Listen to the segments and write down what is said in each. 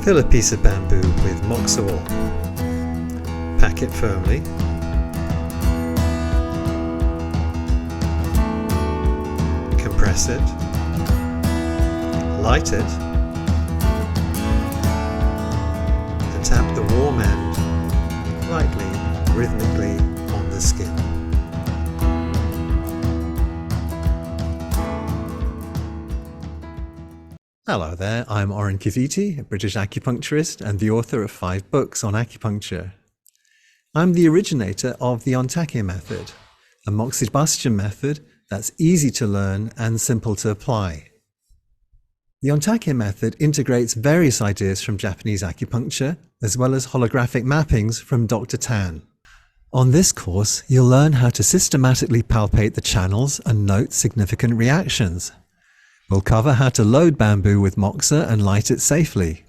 Fill a piece of bamboo with moxa wool. Pack it firmly. Compress it. Light it. And tap the warm end lightly, rhythmically on the skin. Hello there, I'm Oren Kiviti, a British acupuncturist and the author of 5 books on acupuncture. I'm the originator of the Ontake Method, a moxibustion method that's easy to learn and simple to apply. The Ontake Method integrates various ideas from Japanese acupuncture, as well as holographic mappings from Dr. Tan. On this course, you'll learn how to systematically palpate the channels and note significant reactions. We'll cover how to load bamboo with moxa and light it safely.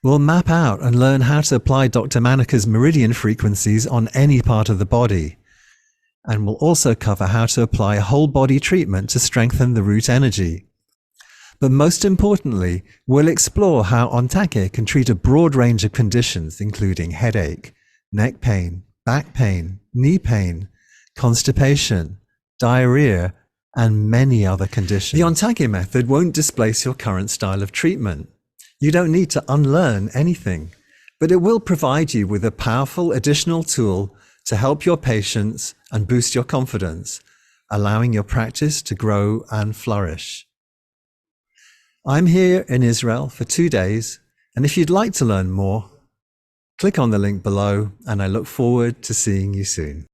We'll map out and learn how to apply Dr. Manika's meridian frequencies on any part of the body. And we'll also cover how to apply a whole body treatment to strengthen the root energy. But most importantly, we'll explore how Ontake can treat a broad range of conditions, including headache, neck pain, back pain, knee pain, constipation, diarrhea, and many other conditions. The Ontake Method won't displace your current style of treatment. You don't need to unlearn anything, but it will provide you with a powerful additional tool to help your patients and boost your confidence, allowing your practice to grow and flourish. I'm here in Israel for 2 days, and if you'd like to learn more, click on the link below, and I look forward to seeing you soon.